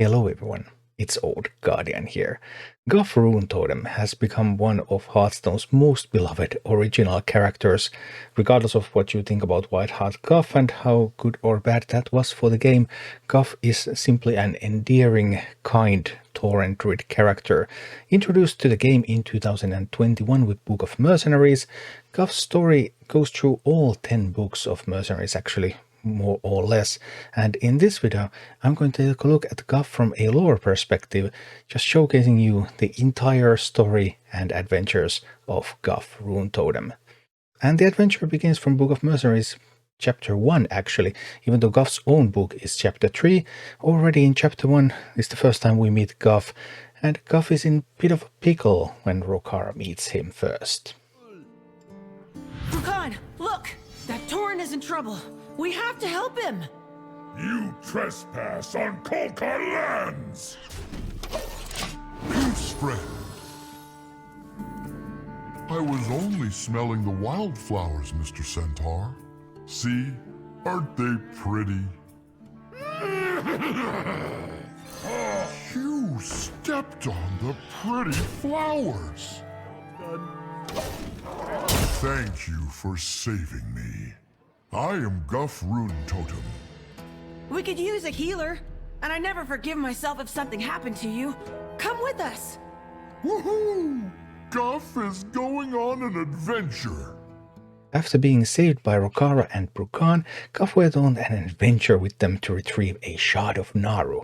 Hello everyone, it's Old Guardian here. Guff Runetotem has become one of Hearthstone's most beloved original characters. Regardless of what you think about White Heart Guff and how good or bad that was for the game, Guff is simply an endearing, kind Tauren Druid character. Introduced to the game in 2021 with Book of Mercenaries, Guff's story goes through all 10 books of Mercenaries actually, more or less, and in this video I'm going to take a look at Guff from a lore perspective, just showcasing you the entire story and adventures of Guff Runetotem. And the adventure begins from Book of Mercenaries chapter 1 actually, even though Guff's own book is chapter 3. Already in chapter 1 is the first time we meet Guff, and Guff is in a bit of a pickle when Rokara meets him first. Rukan, look! That Tauren is in trouble! We have to help him! You trespass on Kolkar lands! Peace, friend. I was only smelling the wildflowers, Mr. Centaur. See? Aren't they pretty? You stepped on the pretty flowers. Thank you for saving me. I am Guff Runetotem. We could use a healer, and I never forgive myself if something happened to you. Come with us! Woohoo! Guff is going on an adventure. After being saved by Rokara and Brukan, Guff went on an adventure with them to retrieve a shard of Naru.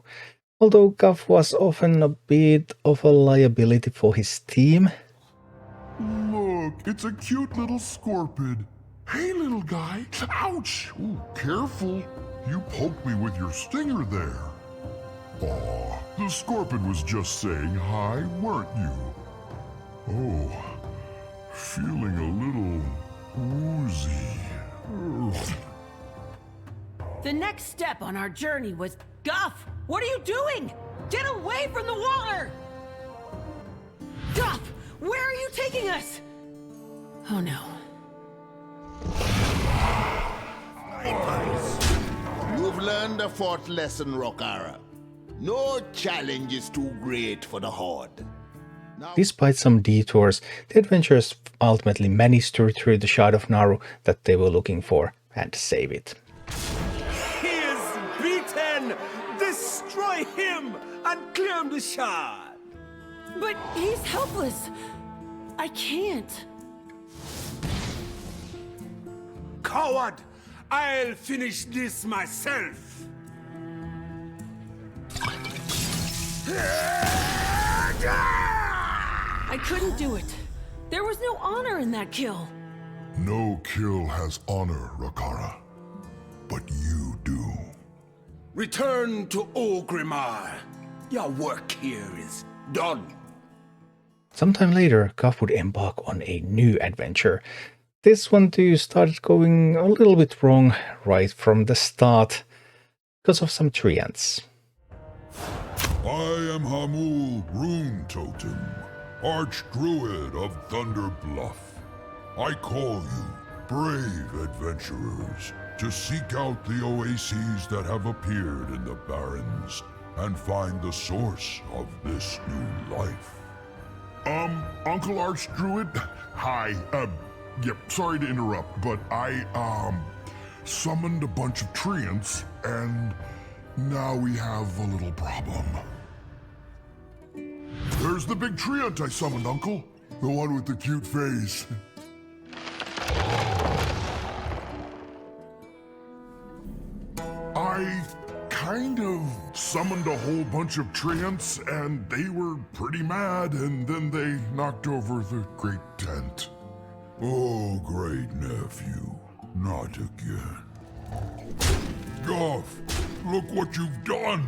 Although Guff was often a bit of a liability for his team. Look, it's a cute little scorpid. Hey, little guy. Ouch! Ooh, careful. You poked me with your stinger there. Aw, the scorpid was just saying hi, weren't you? Oh, feeling a little woozy. The next step on our journey was... Guff! What are you doing? Get away from the water! Guff! Where are you taking us? Oh no. You've learned a fourth lesson, Rokara. No challenge is too great for the Horde. Despite some detours, the adventurers ultimately managed to retrieve the shard of Naru that they were looking for and save it. He is beaten! Destroy him and claim the shard! But he's helpless. I can't. Coward! I'll finish this myself! I couldn't do it. There was no honor in that kill. No kill has honor, Rokara. But you do. Return to Orgrimmar. Your work here is done. Sometime later, Guff would embark on a new adventure. This one too started going a little bit wrong right from the start because of some treants. I am Hamul Runetotem, Archdruid of Thunder Bluff. I call you, brave adventurers, to seek out the oases that have appeared in the Barrens and find the source of this new life. Uncle Archdruid? Hi, yep, sorry to interrupt, but I, summoned a bunch of treants, and now we have a little problem. There's the big treant I summoned, Uncle. The one with the cute face. I kind of summoned a whole bunch of treants, and they were pretty mad, and then they knocked over the great tent. Oh, great nephew, not again. Guff, look what you've done!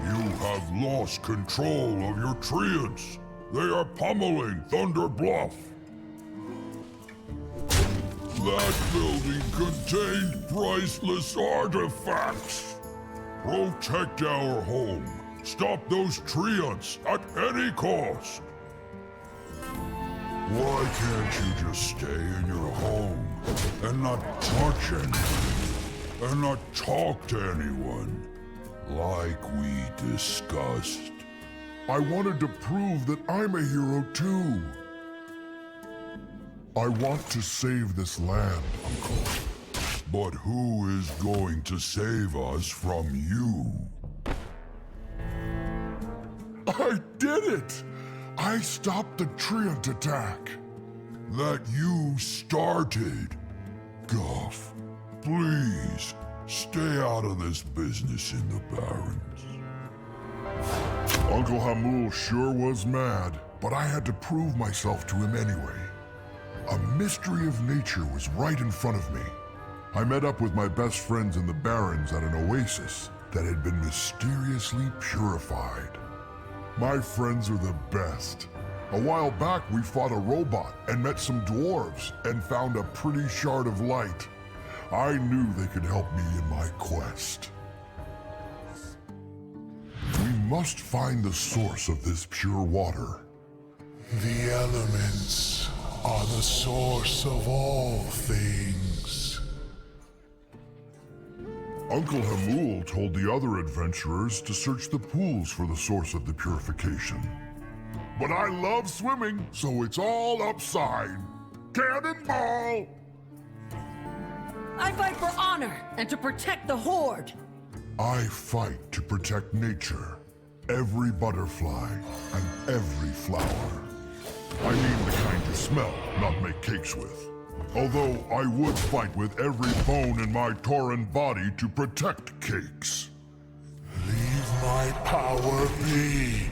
You have lost control of your treants. They are pummeling Thunder Bluff. That building contained priceless artifacts. Protect our home. Stop those treants at any cost. Why can't you just stay in your home and not touch anything? and not talk to anyone, like we discussed. I wanted to prove that I'm a hero too. I want to save this land, Uncle. But who is going to save us from you? I did it! I stopped the Treant attack. That you started. Guff, please, stay out of this business in the Barrens. Uncle Hamul sure was mad, but I had to prove myself to him anyway. A mystery of nature was right in front of me. I met up with my best friends in the Barrens at an oasis that had been mysteriously purified. My friends are the best. A while back we fought a robot and met some dwarves and found a pretty shard of light. I knew they could help me in my quest. We must find the source of this pure water. The elements are the source of all things. Uncle Hamul told the other adventurers to search the pools for the source of the purification. But I love swimming, so it's all upside. Cannonball! I fight for honor and to protect the Horde. I fight to protect nature, every butterfly and every flower. I mean the kind you smell, not make cakes with. Although I would fight with every bone in my Tauren body to protect cakes. Leave my power be.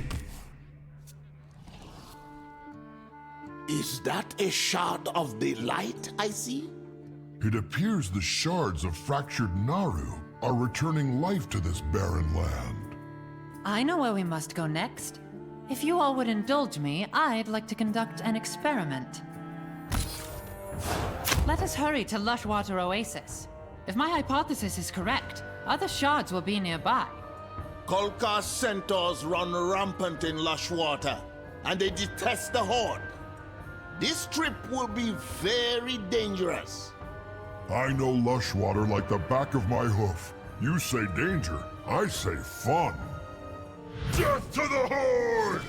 Is that a shard of the light I see? It appears the shards of fractured Naru are returning life to this barren land. I know where we must go next. If you all would indulge me, I'd like to conduct an experiment. Let us hurry to Lushwater Oasis. If my hypothesis is correct, other shards will be nearby. Kolkar's centaurs run rampant in Lushwater, and they detest the Horde. This trip will be very dangerous. I know Lushwater like the back of my hoof. You say danger, I say fun. Death to the Horde!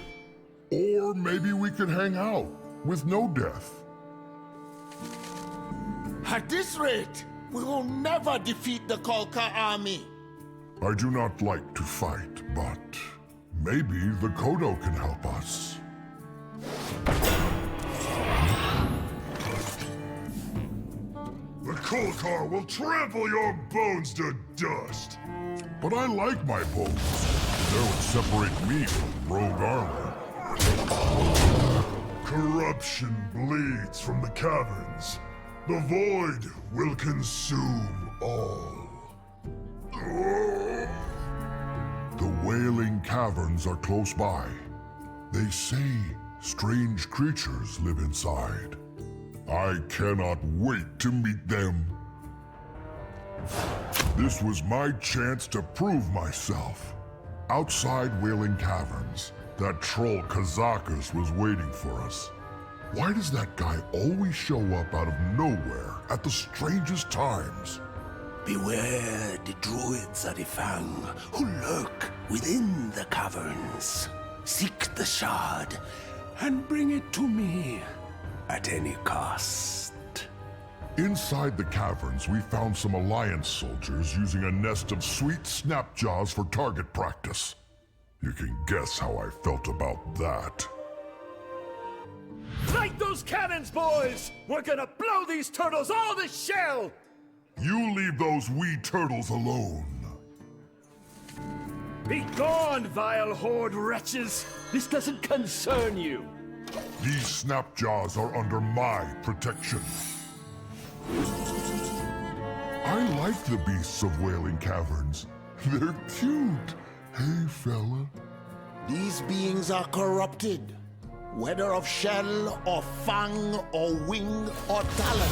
Or maybe we could hang out, with no death. At this rate, we will never defeat the Kolkar army. I do not like to fight, but maybe the Kodo can help us. The Kolkar will trample your bones to dust. But I like my bones. They would separate me from rogue armor. Corruption bleeds from the caverns. The void will consume all. The Wailing Caverns are close by. They say strange creatures live inside. I cannot wait to meet them. This was my chance to prove myself. Outside Wailing Caverns, that troll Kazakus was waiting for us. Why does that guy always show up out of nowhere at the strangest times? Beware the druids of the Fang who lurk within the caverns. Seek the shard and bring it to me at any cost. Inside the caverns, we found some Alliance soldiers using a nest of sweet snapjaws for target practice. You can guess how I felt about that. Light those cannons, boys! We're gonna blow these turtles all to shell! You leave those wee turtles alone. Be gone, vile Horde wretches! This doesn't concern you! These snapjaws are under my protection. I like the beasts of Wailing Caverns. They're cute. Hey, fella. These beings are corrupted, whether of shell or fang or wing or talon.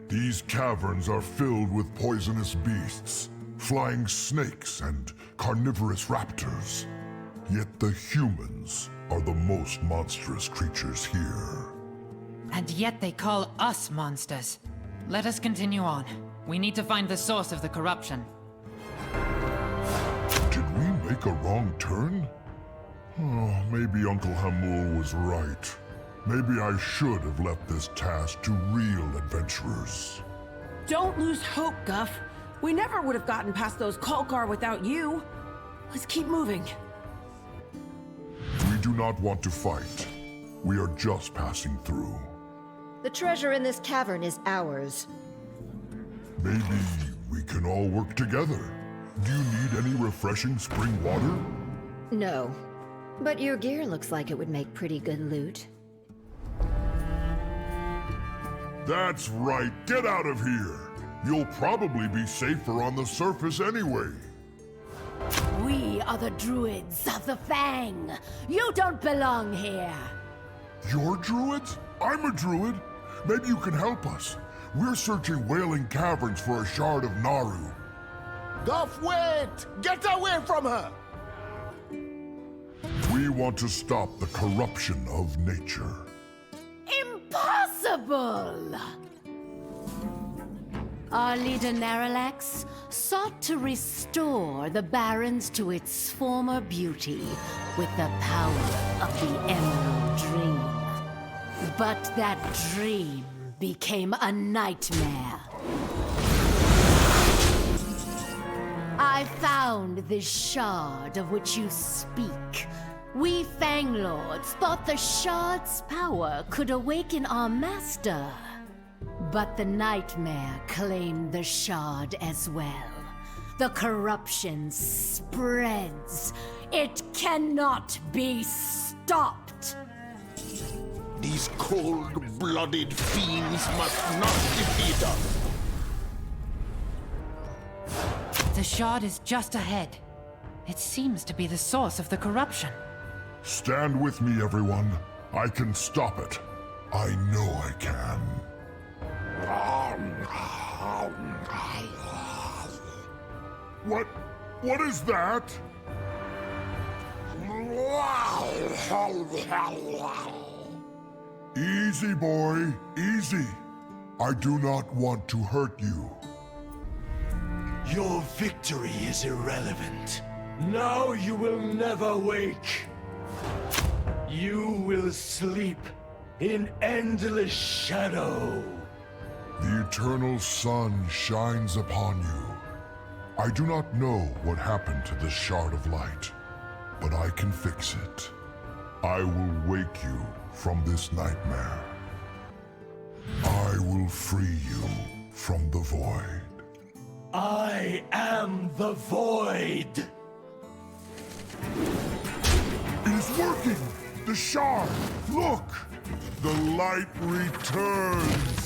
These caverns are filled with poisonous beasts, flying snakes and carnivorous raptors. Yet the humans are the most monstrous creatures here. And yet they call us monsters. Let us continue on. We need to find the source of the corruption. Did we make a wrong turn? Oh, maybe Uncle Hamul was right. Maybe I should have left this task to real adventurers. Don't lose hope, Guff. We never would have gotten past those Kolkar without you. Let's keep moving. We do not want to fight. We are just passing through. The treasure in this cavern is ours. Maybe we can all work together. Do you need any refreshing spring water? No. But your gear looks like it would make pretty good loot. That's right. Get out of here. You'll probably be safer on the surface anyway. We are the druids of the Fang. You don't belong here. You're druids? I'm a druid. Maybe you can help us. We're searching Wailing Caverns for a shard of Naru. Guff, wait! Get away from her! We want to stop the corruption of nature. Impossible! Our leader Naralax sought to restore the Barrens to its former beauty with the power of the Emerald Dream. But that dream became a nightmare. I found this shard of which you speak. We Fang Lords thought the shard's power could awaken our master. But the nightmare claimed the shard as well. The corruption spreads. It cannot be stopped. These cold-blooded fiends must not defeat us. The shard is just ahead. It seems to be the source of the corruption. Stand with me, everyone. I can stop it. I know I can. What is that? Easy, boy, easy. I do not want to hurt you. Your victory is irrelevant. Now you will never wake. You will sleep in endless shadow. The eternal sun shines upon you. I do not know what happened to this shard of light, but I can fix it. I will wake you from this nightmare. I will free you from the void. I am the void. It is working! The shard! Look! The light returns!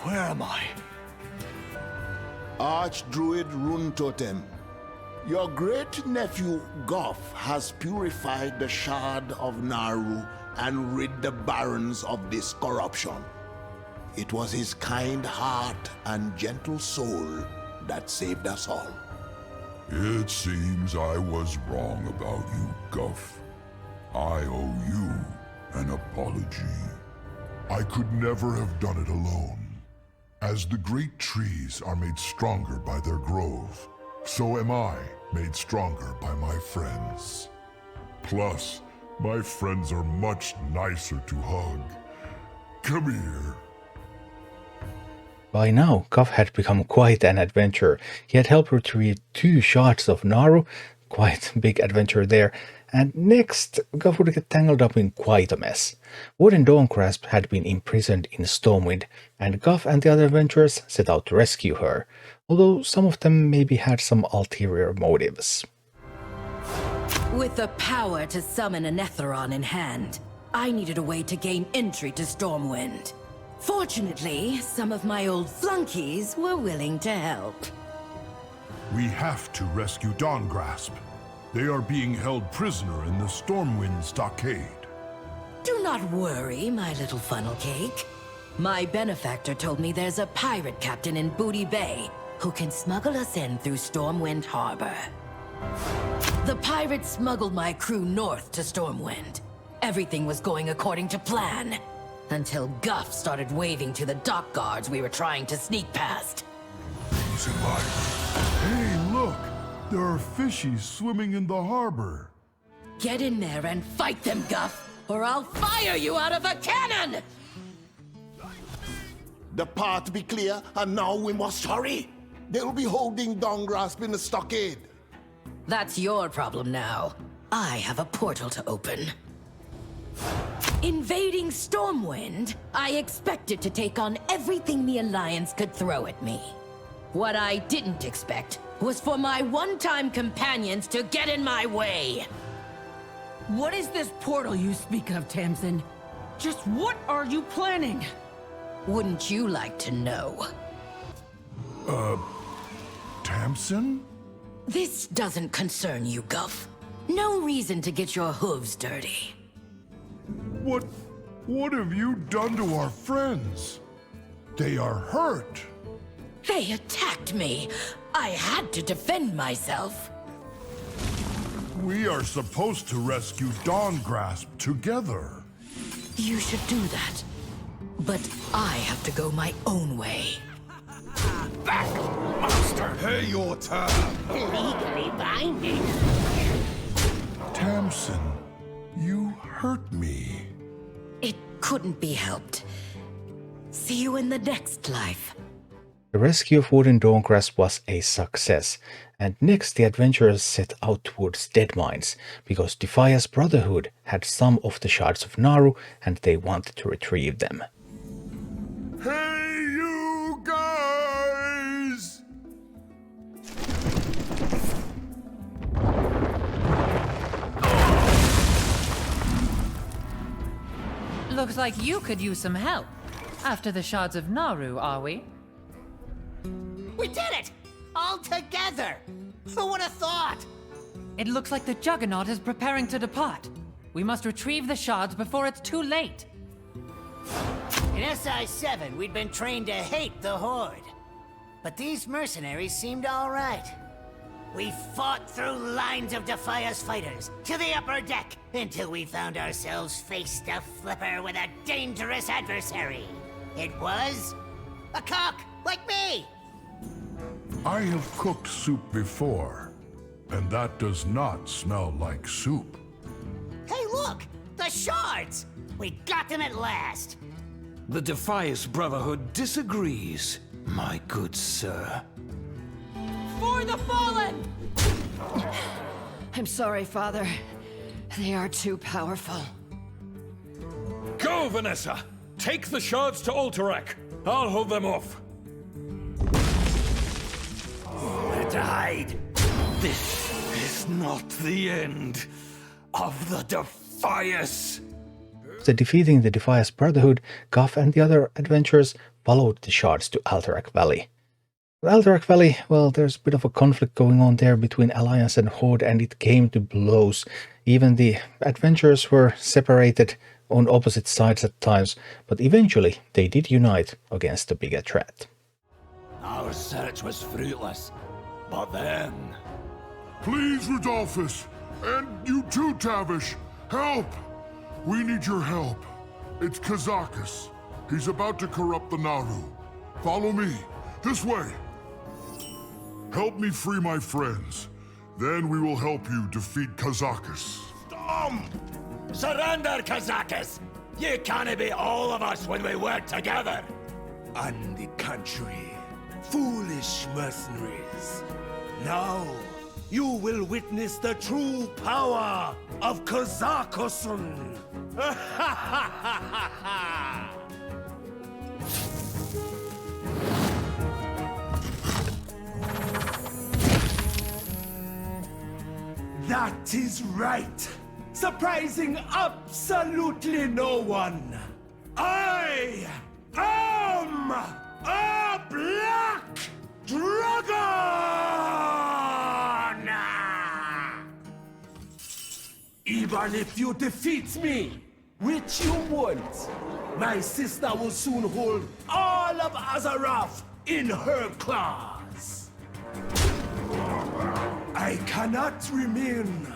Where am I? Archdruid Runetotem. Your great-nephew Guff has purified the shard of Naru and rid the Barrens of this corruption. It was his kind heart and gentle soul that saved us all. It seems I was wrong about you, Guff. I owe you an apology. I could never have done it alone. As the great trees are made stronger by their grove, so am I made stronger by my friends. Plus, my friends are much nicer to hug. Come here. By now, Guff had become quite an adventurer. He had helped retrieve 2 shards of Naru, quite a big adventure there, and next, Guff would get tangled up in quite a mess. Warden Dawngrasp had been imprisoned in Stormwind, and Guff and the other adventurers set out to rescue her, although some of them maybe had some ulterior motives. With the power to summon an Etheron in hand, I needed a way to gain entry to Stormwind. Fortunately, some of my old flunkies were willing to help. We have to rescue Dawngrasp. They are being held prisoner in the Stormwind stockade. Do not worry, my little funnel cake. My benefactor told me there's a pirate captain in Booty Bay who can smuggle us in through Stormwind Harbor. The pirates smuggled my crew north to Stormwind. Everything was going according to plan. Until Guff started waving to the dock guards we were trying to sneak past. Hey, look! There are fishies swimming in the harbor. Get in there and fight them, Guff, or I'll fire you out of a cannon! The path be clear, and now we must hurry. They'll be holding Dawngrasp in the stockade. That's your problem now. I have a portal to open. Invading Stormwind, I expected to take on everything the Alliance could throw at me. What I didn't expect was for my one-time companions to get in my way. What is this portal you speak of, Tamsin? Just what are you planning? Wouldn't you like to know? Tamsin? This doesn't concern you, Guff. No reason to get your hooves dirty. What have you done to our friends? They are hurt. They attacked me. I had to defend myself. We are supposed to rescue Dawngrasp together. You should do that. But I have to go my own way. Back, monster! Pay your turn! Legally binding. Tamsin, you hurt me. It couldn't be helped. See you in the next life. The rescue of Wooden Dawngrasp was a success, and next the adventurers set out towards Deadmines, because Defias Brotherhood had some of the shards of Naru and they wanted to retrieve them. Hey, you guys! Looks like you could use some help. After the shards of Naru, are we? We did it! All together! Who would have thought? It looks like the Juggernaut is preparing to depart. We must retrieve the shards before it's too late. In SI-7, we'd been trained to hate the Horde. But these mercenaries seemed alright. We fought through lines of Defias fighters to the upper deck until we found ourselves face to flipper with a dangerous adversary. It was a cock like me. I have cooked soup before, and that does not smell like soup. Hey, look! The shards! We got them at last! The Defias Brotherhood disagrees, my good sir. For the fallen! I'm sorry, Father. They are too powerful. Go, Vanessa! Take the shards to Alterac. I'll hold them off. Where to hide? This is not the end of the Defias. After defeating the Defias Brotherhood, Guff and the other adventurers followed the shards to Alterac Valley. Alterac Valley, well, there's a bit of a conflict going on there between Alliance and Horde, and it came to blows. Even the adventurers were separated on opposite sides at times, but eventually they did unite against the bigger threat. Our search was fruitless, but then... Please, Rodolphus, and you too, Tavish, help! We need your help. It's Kazakus. He's about to corrupt the Naru. Follow me. This way. Help me free my friends. Then we will help you defeat Kazakus. Storm! Surrender, Kazakus! You can't beat all of us when we work together! On the contrary, foolish mercenaries. Now, you will witness the true power of Kazakusun! That is right! Surprising absolutely no one! I am a Black Dragon! Even if you defeat me, which you won't, my sister will soon hold all of Azeroth in her claws. I cannot remain.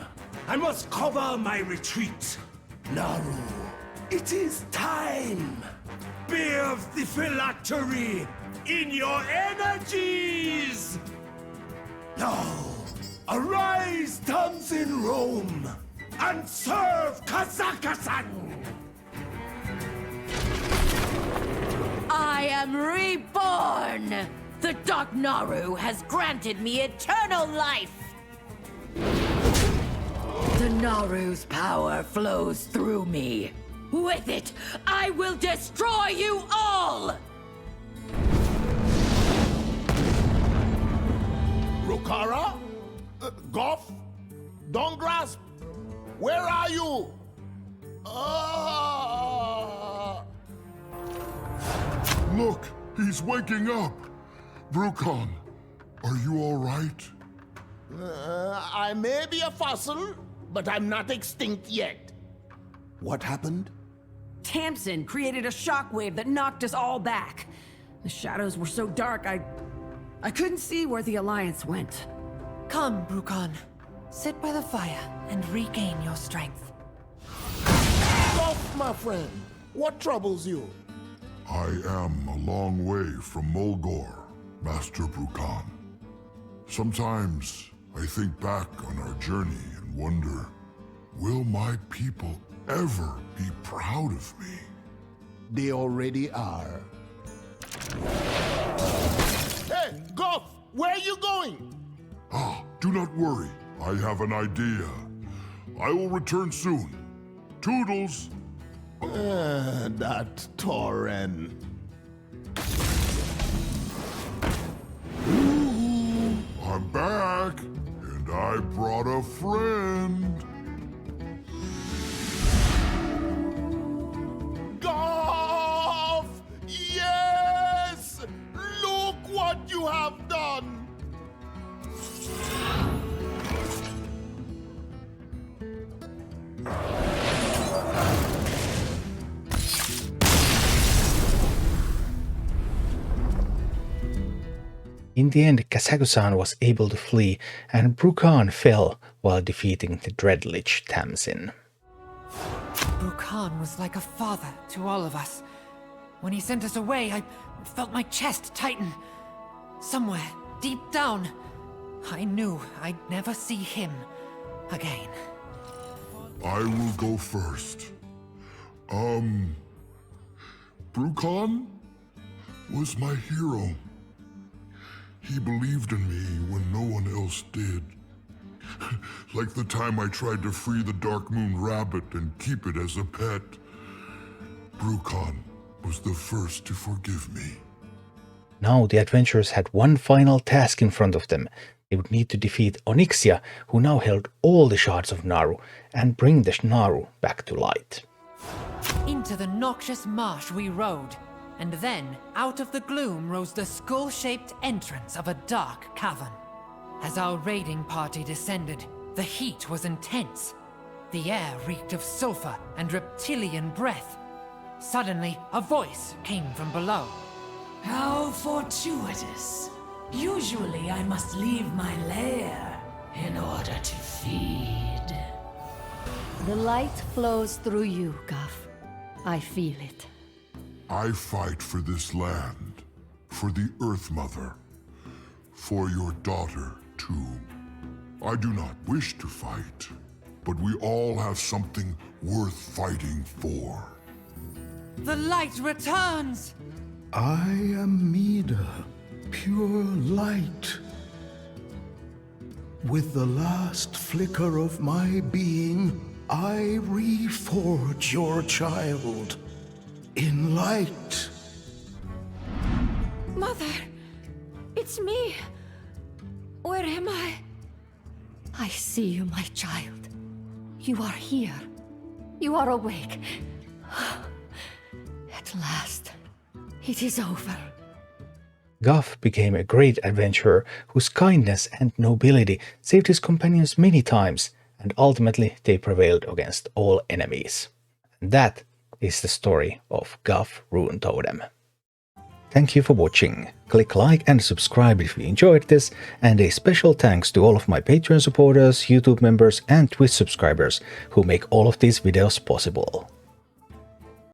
I must cover my retreat. Naru, it is time. Bathe the phylactery in your energies! Now, arise, tongues in Rome, and serve Kazakasan! I am reborn! The Dark Naru has granted me eternal life! The Naru's power flows through me. With it, I will destroy you all! Rukara? Guff? Don't grasp! Where are you? Look, he's waking up. Brukan, are you all right? I may be a fossil, but I'm not extinct yet. What happened? Tamsin created a shockwave that knocked us all back. The shadows were so dark, I couldn't see where the Alliance went. Come, Brukan. Sit by the fire and regain your strength. Guff, my friend, what troubles you? I am a long way from Mulgore, Master Brukan. Sometimes I think back on our journey and wonder, will my people ever be proud of me? They already are. Hey, Guff, where are you going? Do not worry. I have an idea. I will return soon. Toodles! That Torren. I'm back, and I brought a friend. Guff! Yes! Look what you have done! In the end, Kazakusan was able to flee, and Brukan fell while defeating the Dreadlich Tamsin. Brukan was like a father to all of us. When he sent us away, I felt my chest tighten. Somewhere, deep down, I knew I'd never see him again. I will go first. Brukan was my hero. He believed in me when no one else did. Like the time I tried to free the Dark Moon Rabbit and keep it as a pet. Brukan was the first to forgive me. Now the adventurers had one final task in front of them. They would need to defeat Onyxia, who now held all the shards of Naru, and bring the Naru back to light. Into the noxious marsh we rode, and then out of the gloom rose the skull-shaped entrance of a dark cavern. As our raiding party descended, the heat was intense. The air reeked of sulfur and reptilian breath. Suddenly, a voice came from below. How fortuitous. Usually I must leave my lair in order to feed. The light flows through you, Guff. I feel it. I fight for this land, for the Earth Mother, for your daughter, too. I do not wish to fight, but we all have something worth fighting for. The light returns! I am Mida, pure light. With the last flicker of my being, I reforge your child in light. Mother, it's me. Where am I? I see you, my child. You are here. You are awake. At last, it is over. Guff became a great adventurer whose kindness and nobility saved his companions many times, and ultimately they prevailed against all enemies. And that is the story of Guff Runetotem. Thank you for watching. Click like and subscribe if you enjoyed this, and a special thanks to all of my Patreon supporters, YouTube members and Twitch subscribers who make all of these videos possible.